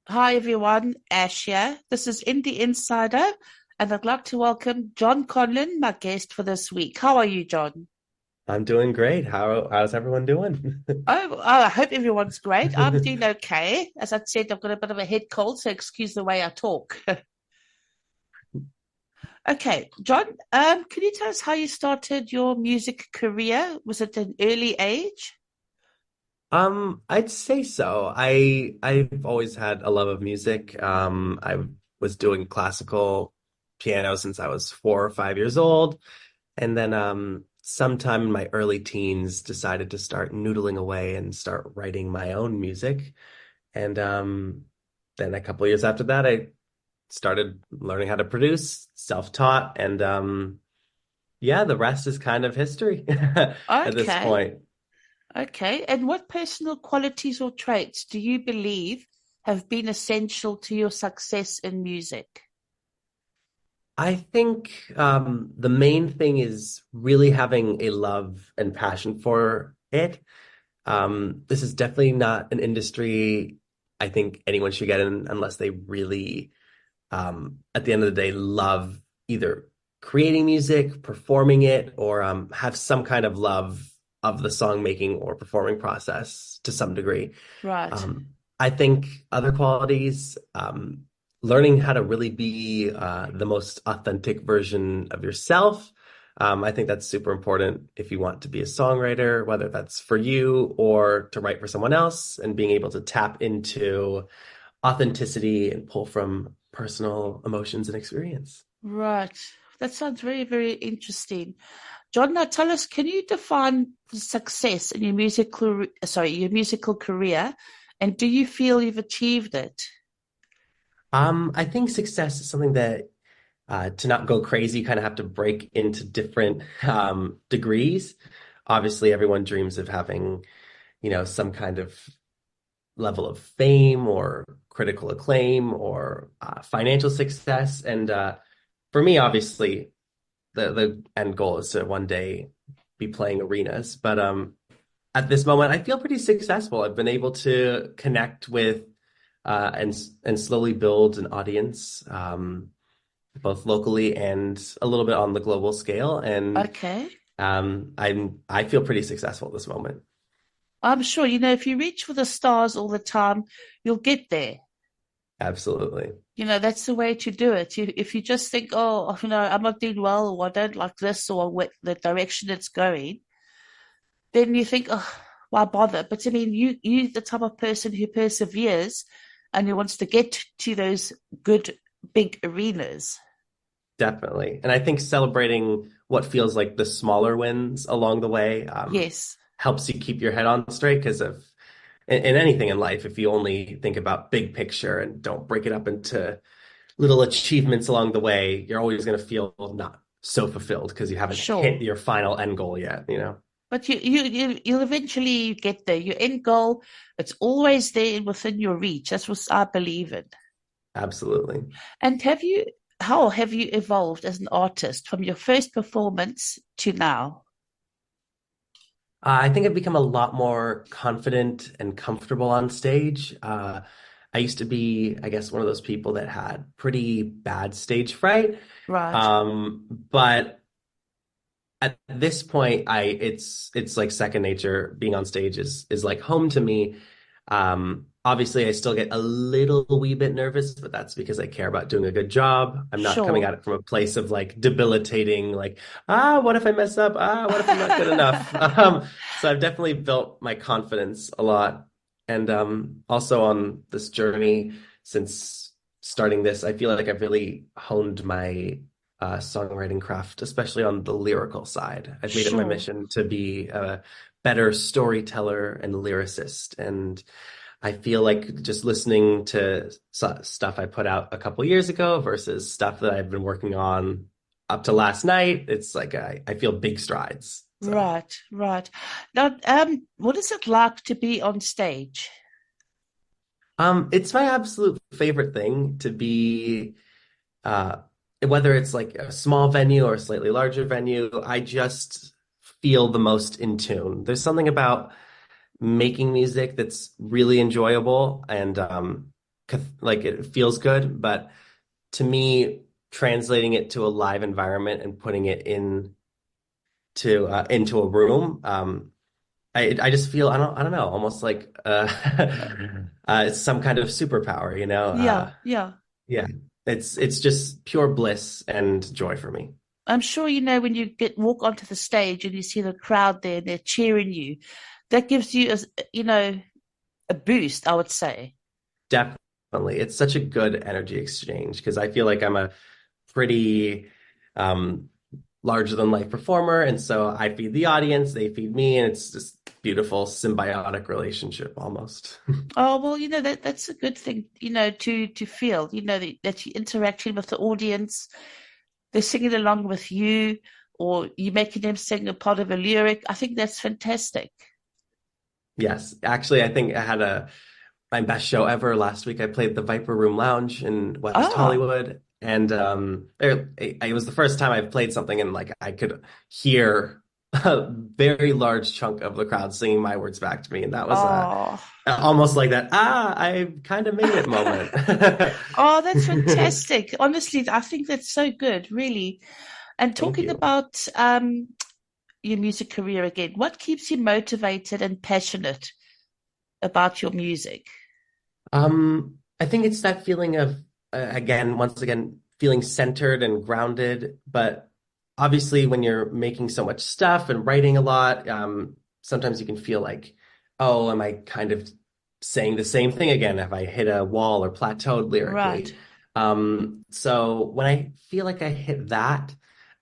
Hi everyone, Ash here. This is Indie Insider, and I'd like to welcome John Conlin, my guest for this week. How are you, John? I'm doing great. How's everyone doing? I hope everyone's great. I'm doing okay. As I said, I've got a bit of a head cold, so excuse the way I talk. Okay, John, can you tell us how you started your music career? Was it an early age? I'd say so. I've always had a love of music. I was doing classical piano since I was 4 or 5 years old, and then sometime in my early teens decided to start noodling away and start writing my own music. And then a couple of years after that, I started learning how to produce, self-taught, and yeah, the rest is kind of history at this Okay, point. okay. And what personal qualities or traits do you believe have been essential to your success in music? I think the main thing is really having a love and passion for it. This is definitely not an industry I think anyone should get in unless they really, at the end of the day, love either creating music, performing it, or have some kind of love of the song making or performing process to some degree. Right. Um, I think other qualities, learning how to really be the most authentic version of yourself. I think that's super important if you want to be a songwriter, whether that's for you or to write for someone else, and being able to tap into authenticity and pull from personal emotions and experience. Right. That sounds very, very interesting. John, now tell us, can you define success in your musical career, and do you feel you've achieved it? I think success is something that to not go crazy, you kind of have to break into different degrees. Obviously, everyone dreams of having, some kind of level of fame or critical acclaim or financial success. And for me, obviously, the end goal is to one day be playing arenas. But at this moment, I feel pretty successful. I've been able to connect with and slowly build an audience. Both locally and a little bit on the global scale. And Okay. I feel pretty successful at this moment. I'm sure, if you reach for the stars all the time, you'll get there. Absolutely. That's the way to do it. If you just think, oh, I'm not doing well, or I don't like this, or what the direction it's going, then you think, oh, why bother? But I mean, you're the type of person who perseveres and who wants to get to those good big arenas. Definitely. And I think celebrating what feels like the smaller wins along the way Yes, helps you keep your head on straight because of in anything in life, if you only think about big picture and don't break it up into little achievements along the way, you're always going to feel not so fulfilled because you haven't hit sure. your final end goal yet. But you'll eventually get there. Your end goal, it's always there within your reach. That's what I believe in. Absolutely. And how have you evolved as an artist from your first performance to now? I think I've become a lot more confident and comfortable on stage. I used to be, I guess, one of those people that had pretty bad stage fright. Right. But at this point, it's like second nature. Being on stage is like home to me. Obviously, I still get a little wee bit nervous, but that's because I care about doing a good job. I'm not coming at Sure. it from a place of like debilitating, like, what if I mess up? What if I'm not good enough? So I've definitely built my confidence a lot. And also on this journey since starting this, I feel like I've really honed my songwriting craft, especially on the lyrical side. I've made it my Sure. mission to be a better storyteller and lyricist. And I feel like just listening to stuff I put out a couple years ago versus stuff that I've been working on up to last night, it's like I feel big strides. So, Right, right. Now, what is it like to be on stage? it's my absolute favorite thing to be, uh, whether it's like a small venue or a slightly larger venue, I just feel the most in tune. There's something about making music that's really enjoyable. And like it feels good, but to me, translating it to a live environment and putting it into a room, I just feel I don't know, almost like it's some kind of superpower, you know? Yeah, yeah. Yeah, it's just pure bliss and joy for me. I'm sure you know when you get walk onto the stage and you see the crowd there and they're cheering you, that gives you you know, a boost, I would say. Definitely, it's such a good energy exchange because I feel like I'm a pretty um, larger than life performer, and so I feed the audience, they feed me, and it's just beautiful symbiotic relationship almost. Oh, well, you know, that's a good thing, you know, to feel, you know, that you're interacting with the audience, they're singing along with you, or you're making them sing a part of a lyric. I think that's fantastic. Yes, actually, I think I had a my best show ever last week. I played the Viper Room Lounge in West Oh, Hollywood, and it was the first time I've played something and like I could hear a very large chunk of the crowd singing my words back to me, and that was oh. almost like that. I kind of made it moment. Oh, that's fantastic. Honestly, I think that's so good, really. And Thank talking you. about your music career again, what keeps you motivated and passionate about your music? I think it's that feeling of once again, feeling centered and grounded. But obviously, when you're making so much stuff and writing a lot, sometimes you can feel like, oh, am I kind of saying the same thing again? Have I hit a wall or plateaued Right, lyrically? So when I feel like I hit that,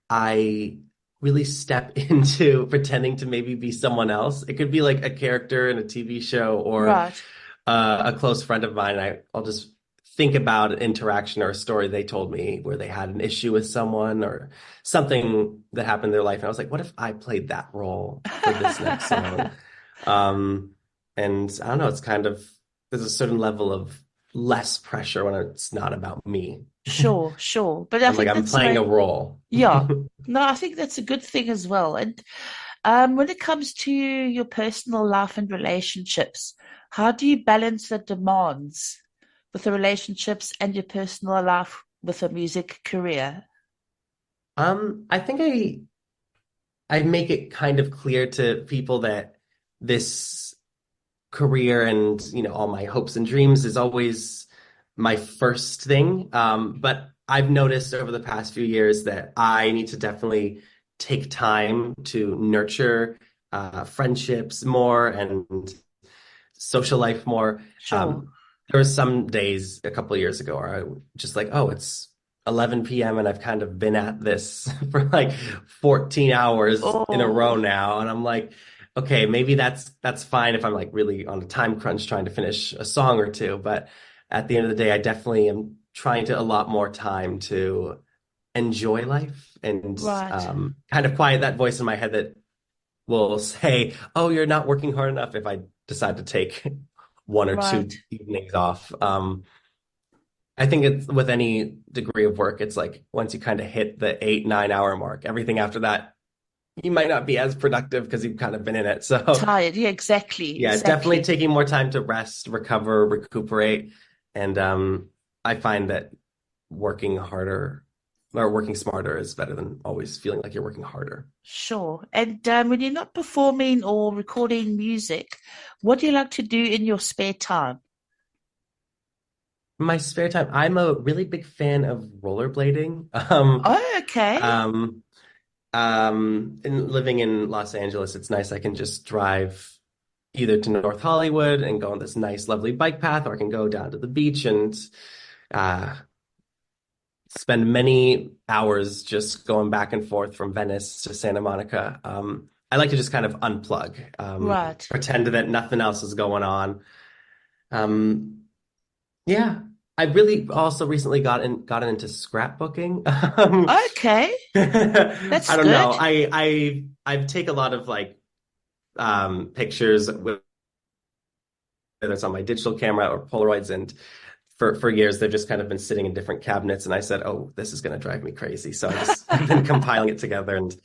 I really step into pretending to maybe be someone else. It could be like a character in a TV show or right. a close friend of mine. I'll just think about an interaction or a story they told me where they had an issue with someone or something that happened in their life. And I was like, what if I played that role for this next song? Um, and I don't know, it's kind of, there's a certain level of less pressure when it's not about me. Sure, sure. But I I'm like, think I'm that's playing a very, role. yeah. No, I think that's a good thing as well. And when it comes to your personal life and relationships, how do you balance the demands with the relationships and your personal life with a music career? I think I make it kind of clear to people that this career and all my hopes and dreams is always my first thing. But I've noticed over the past few years that I need to definitely take time to nurture friendships more and social life more. Sure. There were some days a couple of years ago where I just like, oh, it's 11 p.m. and I've kind of been at this for like 14 hours in a row Oh, now. And I'm like, okay, maybe that's fine if I'm like really on a time crunch trying to finish a song or two. But at the end of the day, I definitely am trying to allot more time to enjoy life and right, kind of quiet that voice in my head that will say, "Oh, you're not working hard enough." If I decide to take one or right, two evenings off, I think it's with any degree of work, it's like once you kind of hit the 8, 9 hour mark, everything after that, you might not be as productive because you've kind of been in it. So, tired. Yeah, exactly, yeah, definitely exactly. taking more time to rest, recover, recuperate, and I find that working harder or working smarter is better than always feeling like you're working harder. Sure. And when you're not performing or recording music, what do you like to do in your spare time? My spare time, I'm a really big fan of rollerblading. Oh, okay. Um, and living in Los Angeles, it's nice. I can just drive either to North Hollywood and go on this nice, lovely bike path, or I can go down to the beach and uh, spend many hours just going back and forth from Venice to Santa Monica. I like to just kind of unplug, Right. pretend that nothing else is going on. Um, Yeah, I really also recently gotten into scrapbooking. Okay. I That's don't know. good. I've taken a lot of like pictures, whether it's on my digital camera or Polaroids, and for years they've just kind of been sitting in different cabinets. And I said, oh, this is going to drive me crazy. So I just I've been compiling it together, and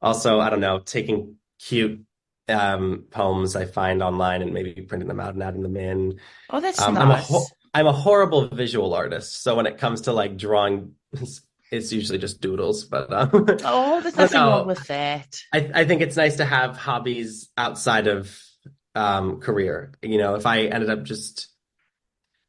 also I don't know, taking cute poems I find online and maybe printing them out and adding them in. Oh, that's nice. I'm a horrible visual artist, so when it comes to like drawing, it's usually just doodles. But Oh, there's I don't nothing wrong know. with that. I think it's nice to have hobbies outside of career. You know, if I ended up just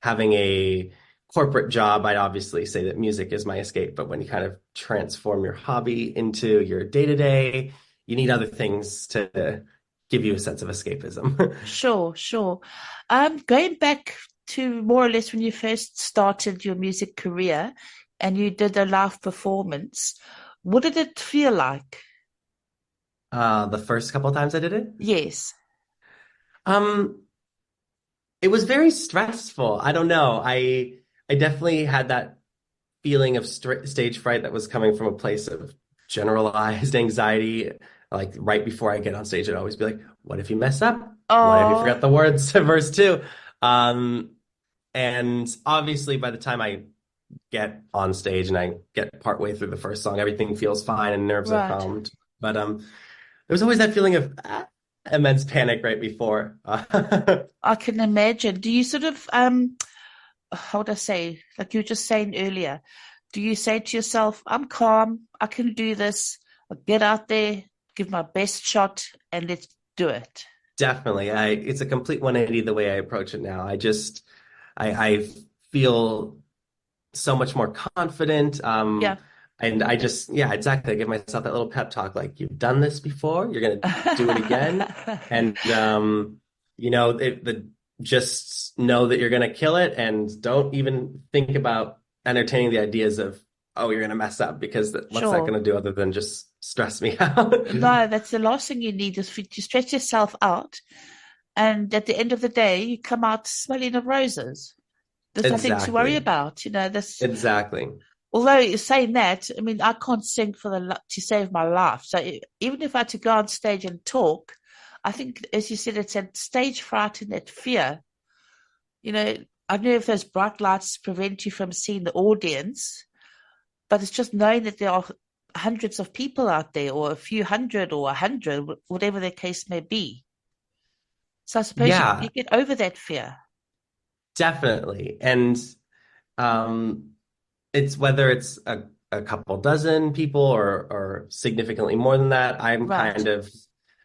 having a corporate job, I'd obviously say that music is my escape. But when you kind of transform your hobby into your day-to-day, you need other things to give you a sense of escapism. Sure, sure. Going back to more or less when you first started your music career and you did a live performance, what did it feel like? The first couple of times I did it, Yes. um, it was very stressful. I don't know. I definitely had that feeling of stage fright that was coming from a place of generalized anxiety. Like right before I get on stage, I'd always be like, "What if you mess up? What if you Oh, forgot the words to verse two?" Um, and obviously, by the time I get on stage and I get partway through the first song, everything feels fine and nerves are right. calmed. But there was always that feeling of immense panic right before. I can imagine. Do you sort of how would I say, like you were just saying earlier, do you say to yourself, I'm calm, I can do this, I'll get out there, give my best shot, and let's do it? Definitely. It's a complete 180 the way I approach it now. I feel so much more confident. Yeah. And I just, yeah, exactly. I give myself that little pep talk, like you've done this before, you're gonna do it again. And you know, just know that you're gonna kill it and don't even think about entertaining the ideas of, oh, you're gonna mess up because what's that Sure. gonna do other than just stress me out? No, that's the last thing you need is for to stretch yourself out. And at the end of the day, you come out smelling of roses. There's nothing to worry Exactly. about. This, Exactly. although you're saying that, I mean, I can't sing for to save my life. So even if I had to go on stage and talk, I think, as you said, it's that stage fright and that fear. You know, I don't know if those bright lights prevent you from seeing the audience, but it's just knowing that there are hundreds of people out there, or a few hundred, or 100, whatever the case may be. So I suppose you Yeah, get over that fear. definitely. And um, it's whether it's a couple dozen people or significantly more than that. Right.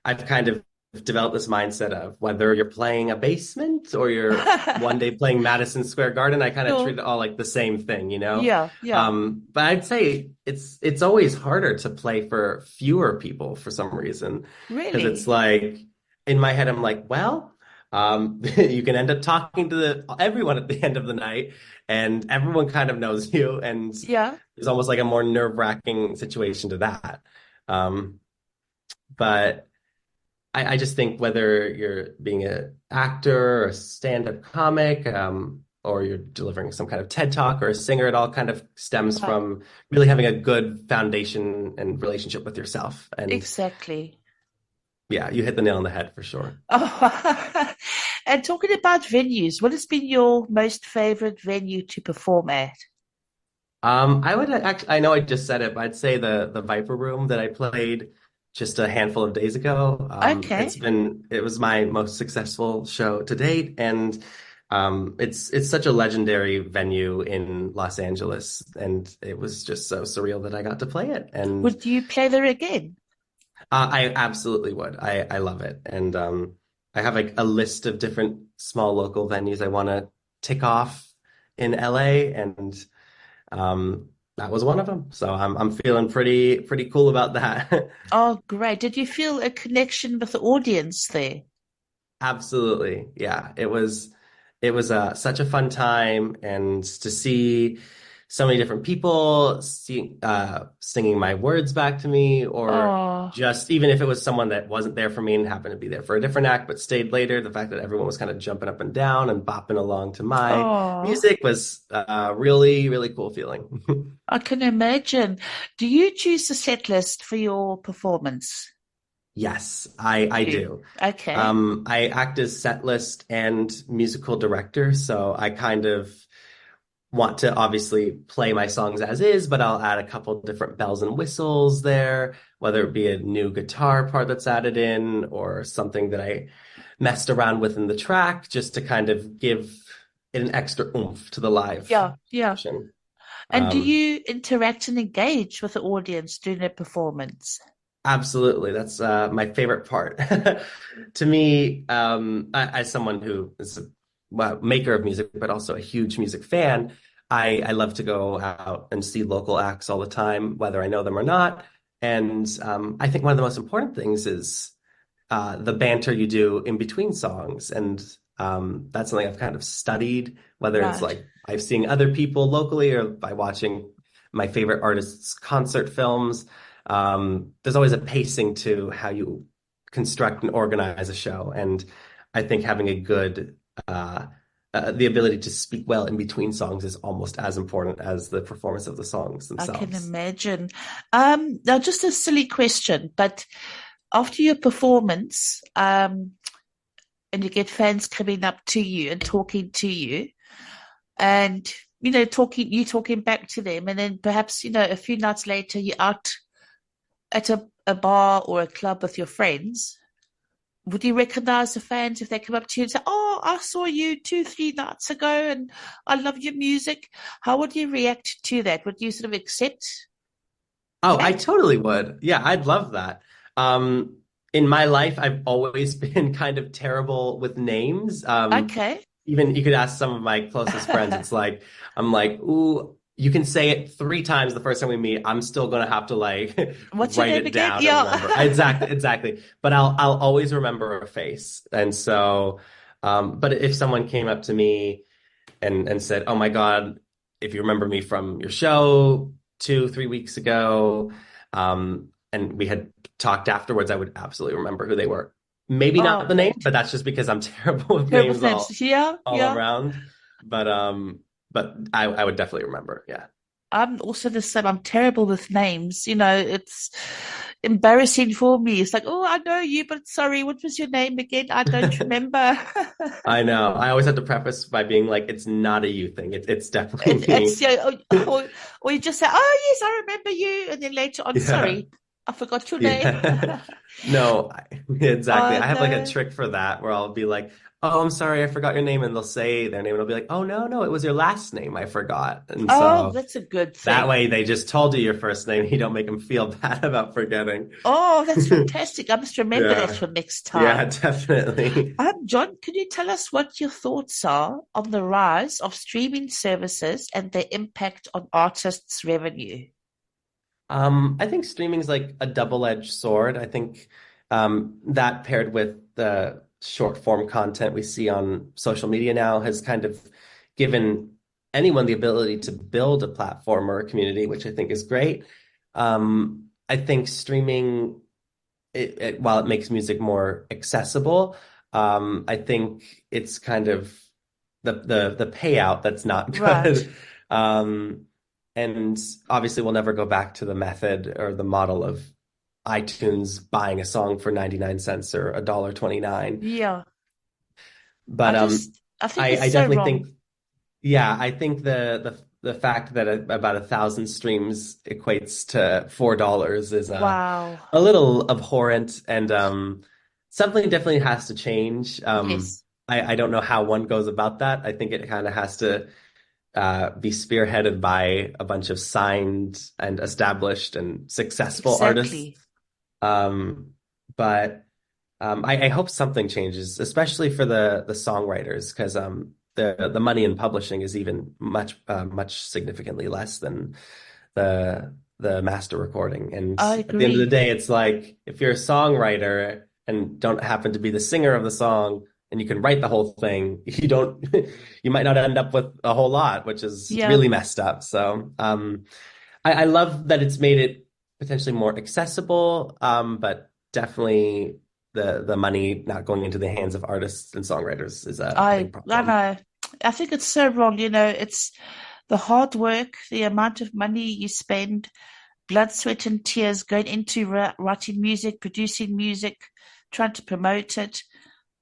I've kind of developed this mindset of whether you're playing a basement or you're one day playing Madison Square Garden, I kind of treat Sure. it all like the same thing, you know? Yeah, yeah. But I'd say it's always harder to play for fewer people for some reason. Because it's Really? like in my head, I'm like, well, you can end up talking to everyone at the end of the night and everyone kind of knows you, and Yeah. there's almost like a more nerve-wracking situation to that. Um, but I just think whether you're being an actor or a stand-up comic, or you're delivering some kind of TED Talk or a singer, it all kind of stems Right. from really having a good foundation and relationship with yourself. And Exactly. yeah, you hit the nail on the head for sure. Oh, and talking about venues, what has been your most favorite venue to perform at? I would actually, I know I just said it, but I'd say the Viper Room that I played just a handful of days ago. Okay. It was my most successful show to date, and it's such a legendary venue in Los Angeles, and it was just so surreal that I got to play it, and Would you play there again? I absolutely would. I love it, and I have like a list of different small local venues I want to tick off in LA, and that was one of them. So I'm feeling pretty cool about that. Oh, great. Did you feel a connection with the audience there? Absolutely. Yeah. It was such a fun time, and to see so many different people singing my words back to me, or Oh, just even if it was someone that wasn't there for me and happened to be there for a different act but stayed later, the fact that everyone was kind of jumping up and down and bopping along to my oh, music was really cool feeling. I can imagine. Do you choose the set list for your performance? Yes, You I do. do. Okay. I act as set list and musical director, so I kind of want to obviously play my songs as is, but I'll add a couple different bells and whistles there, whether it be a new guitar part that's added in or something that I messed around with in the track just to kind of give it an extra oomph to the live Yeah, yeah. version. And do Um, you interact and engage with the audience during a performance? Absolutely. That's my favorite part. To me, as someone who is a well, maker of music, but also a huge music fan, I love to go out and see local acts all the time, whether I know them or not. And I think one of the most important things is the banter you do in between songs. And that's something I've kind of studied, whether it's Right. like I've seen other people locally or by watching my favorite artists' concert films. There's always a pacing to how you construct and organize a show. And I think having a good, the ability to speak well in between songs is almost as important as the performance of the songs I can themselves. imagine. Now just a silly question, but after your performance, and you get fans coming up to you and talking to you, and talking back to them, and then perhaps a few nights later you're out at a bar or a club with your friends. Would you recognize the fans if they come up to you and say, "Oh, I saw you 2, 3 nights ago, and I love your music"? How would you react to that? Would you sort of accept Oh, I that? totally would. Yeah, I'd love that. In my life, I've always been kind of terrible with names. Okay. Even you could ask some of my closest friends. It's like I'm like, ooh, you can say it 3 times the first time we meet. I'm still gonna have to like What's your write name it again? down and remember. Yeah. Exactly, exactly. But I'll always remember a face. And so, but if someone came up to me and said, "Oh my God, if you remember me from your show 2, 3 weeks ago," and we had talked afterwards, I would absolutely remember who they were. Maybe Oh, not the name, great. but that's just because I'm terrible with Terrible names names. Yeah, all yeah. around. But I would definitely remember. Yeah. I'm also the same. I'm terrible with names. It's embarrassing for me. It's like, oh, I know you, but sorry, what was your name again? I don't remember. I know. I always have to preface by being like, it's not a you thing. It's definitely It's me. or you just say, oh yes, I remember you, and then later on, Yeah. sorry, I forgot your name. Yeah. No, exactly. Oh I have like a no. trick for that where I'll be like, "Oh, I'm sorry, I forgot your name." And they'll say their name and I'll be like, "Oh, no, no, it was your last name. I forgot." And Oh, so that's a good that thing. way they just told you your first name. You don't make them feel bad about forgetting. Oh, that's fantastic. I must remember that Yeah. for next Yeah, time. definitely. John, can you tell us what your thoughts are on the rise of streaming services and their impact on artists' revenue? I think streaming's like a double-edged sword. I think that paired with the short form content we see on social media now has kind of given anyone the ability to build a platform or a community, which I think is great. I think streaming, while it makes music more accessible, I think it's kind of the payout that's not Right. good. Um, and obviously, we'll never go back to the method or the model of iTunes buying a song for 99 cents or $1.29. Yeah. But I think it's I so definitely wrong. think, yeah, I think the fact that about 1,000 streams equates to $4 is Wow. a little abhorrent and something definitely has to change. Yes, I don't know how one goes about that. I think it kind of has to be spearheaded by a bunch of signed and established and successful artists. exactly. Um, but I hope something changes, especially for the songwriters, because the money in publishing is even much significantly less than the master recording. And I at the end of the agree. day, it's like if you're a songwriter and don't happen to be the singer of the song, and you can write the whole thing, you don't you might not end up with a whole lot, which is Yeah, really messed up. So I love that it's made it potentially more accessible, but definitely the money not going into the hands of artists and songwriters is a big I problem. know. I think it's so wrong. It's the hard work, the amount of money you spend, blood, sweat, and tears going into writing music, producing music, trying to promote it.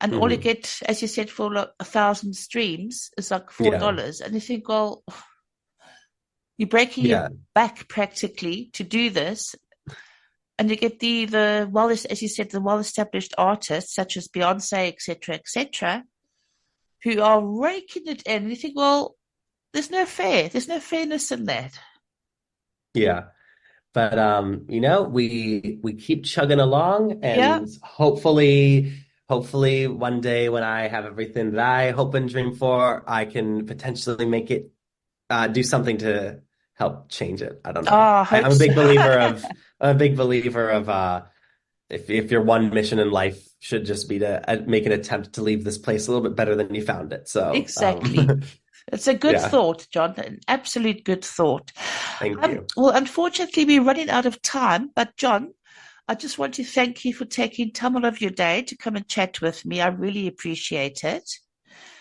And all you Hmm. get, as you said, for like 1,000 streams is like Yeah. $4. And you think, well, You're breaking your Yeah. back practically to do this. And you get the well, as you said, the well-established artists such as Beyonce, etc., who are raking it in. And you think, well, there's no fairness in that. Yeah. But we keep chugging along, Yeah. and hopefully one day when I have everything that I hope and dream for, I can potentially make it do something to help change it. I don't Oh, know. I I'm hope a so. big believer of if your one mission in life should just be to make an attempt to leave this place a little bit better than you found it. So Exactly. It's a good yeah, thought, John, an absolute good thought. thank you. Well, unfortunately, we're running out of time, but John, I just want to thank you for taking time out of your day to come and chat with me. I really appreciate it.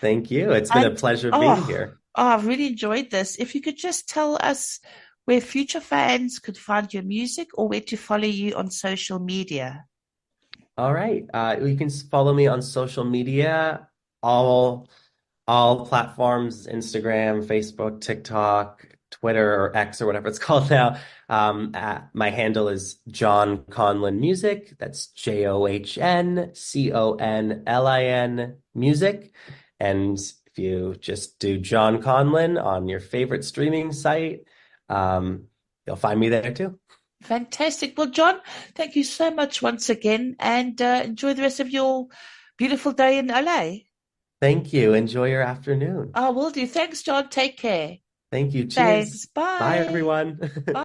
Thank you. It's been a And pleasure being oh, here. I've really enjoyed this. If you could just tell us where future fans could find your music or where to follow you on social media. All right. You can follow me on social media, all all platforms, Instagram, Facebook, TikTok, Twitter, or X or whatever it's called now. My handle is John Conlin Music. That's JohnConlin Music. And if you just do John Conlin on your favorite streaming site, you'll find me there too. Fantastic. Well, John, thank you so much once again and enjoy the rest of your beautiful day in LA. Thank you. Enjoy your afternoon. I will do. Thanks, John. Take care. Thank you. Thanks. Cheers. Bye, Bye. everyone. Bye.